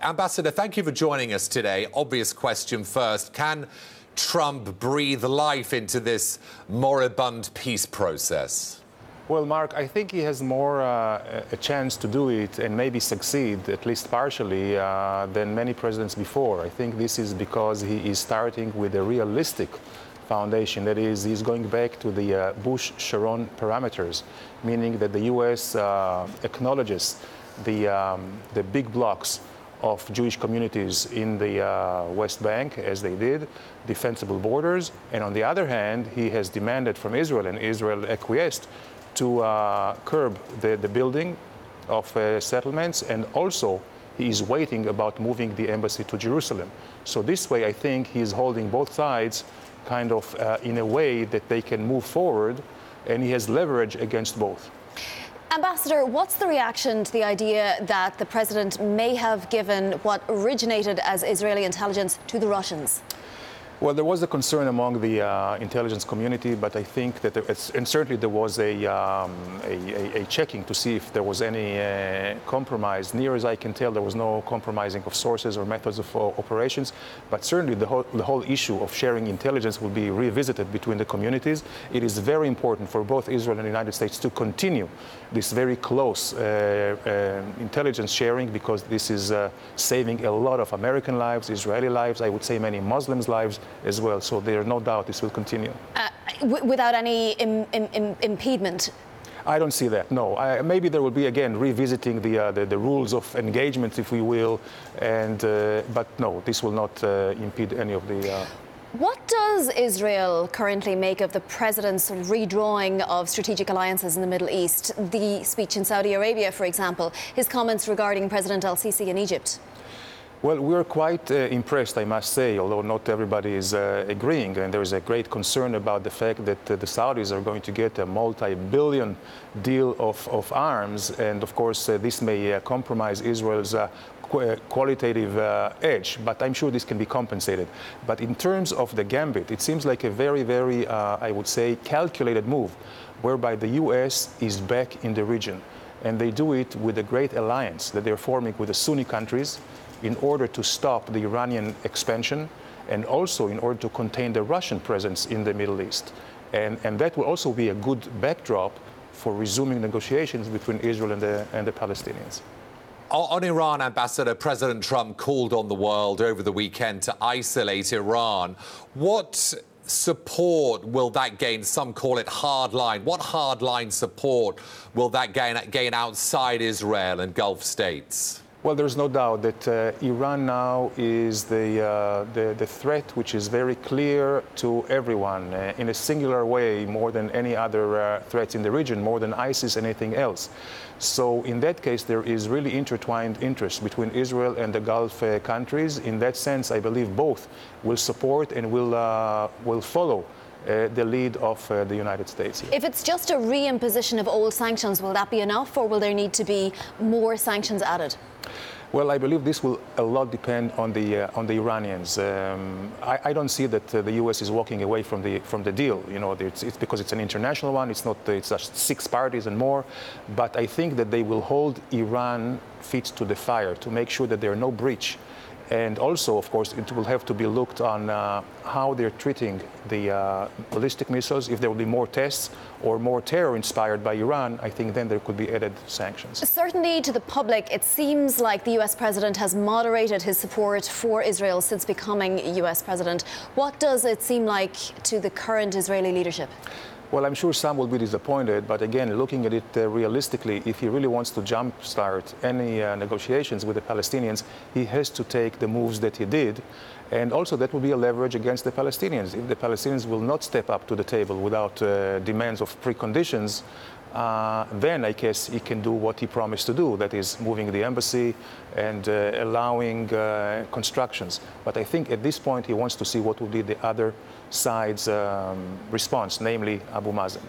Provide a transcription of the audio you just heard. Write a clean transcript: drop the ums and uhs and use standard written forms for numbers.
Ambassador, thank you for joining us today. Obvious question first. Can Trump breathe life into this moribund peace process? Well, Mark, I think he has more a chance to do it and maybe succeed, at least partially, than many presidents before. I think this is because he is starting with a realistic foundation. That is, he's going back to the Bush-Sharon parameters, meaning that the U.S. Acknowledges the big blocks of Jewish communities in the West Bank, as they did, defensible borders. And on the other hand, he has demanded from Israel, and Israel acquiesced, to curb the building of settlements, and also he is waiting about moving the embassy to Jerusalem. So this way, I think he is holding both sides kind of in a way that they can move forward, and he has leverage against both. Ambassador, what's the reaction to the idea that the president may have given what originated as Israeli intelligence to the Russians? Well, there was a concern among the intelligence community, but I think that and certainly there was a checking to see if there was any compromise. Near as I can tell, there was no compromising of sources or methods of operations, but certainly the whole issue of sharing intelligence will be revisited between the communities. It is very important for both Israel and the United States to continue this very close intelligence sharing, because this is saving a lot of American lives, Israeli lives, I would say many Muslims' lives as well. So there is no doubt this will continue. Without any impediment? I don't see that, no. Maybe there will be, again, revisiting the rules of engagement, if we will, and but no, this will not impede any of the... What does Israel currently make of the president's redrawing of strategic alliances in the Middle East? The speech in Saudi Arabia, for example, his comments regarding President al-Sisi in Egypt? Well, we're quite impressed, I must say, although not everybody is agreeing. And there is a great concern about the fact that the Saudis are going to get a multi-billion deal of arms. And of course, this may compromise Israel's qualitative edge, but I'm sure this can be compensated. But in terms of the gambit, it seems like a very, very, I would say, calculated move, whereby the U.S. is back in the region. And they do it with a great alliance that they're forming with the Sunni countries in order to stop the Iranian expansion, and also in order to contain the Russian presence in the Middle East. And that will also be a good backdrop for resuming negotiations between Israel and the Palestinians. On Iran, Ambassador, President Trump called on the world over the weekend to isolate Iran. What support will that gain? Some call it hardline. What hardline support will that gain outside Israel and Gulf states? Well, there's no doubt that Iran now is the threat which is very clear to everyone in a singular way, more than any other threats in the region, more than ISIS, anything else. So in that case, there is really intertwined interest between Israel and the Gulf countries. In that sense, I believe both will support and will follow the lead of the United States here. If it's just a reimposition of old sanctions, will that be enough, or will there need to be more sanctions added? Well, I believe this will a lot depend on the Iranians. I don't see that the U.S. is walking away from the deal. You know, it's because it's an international one. It's not. It's just 6 parties and more. But I think that they will hold Iran feet to the fire to make sure that there are no breach. And also, of course, it will have to be looked on how they're treating the ballistic missiles. If there will be more tests or more terror inspired by Iran, I think then there could be added sanctions. Certainly to the public, it seems like the U.S. president has moderated his support for Israel since becoming U.S. president. What does it seem like to the current Israeli leadership? Well, I'm sure some will be disappointed, but again, looking at it realistically, if he really wants to jumpstart any negotiations with the Palestinians, he has to take the moves that he did, and also that will be a leverage against the Palestinians. If the Palestinians will not step up to the table without demands of preconditions, then I guess he can do what he promised to do, that is moving the embassy and allowing constructions. But I think at this point he wants to see what will be the other side's response, namely Abu Mazen.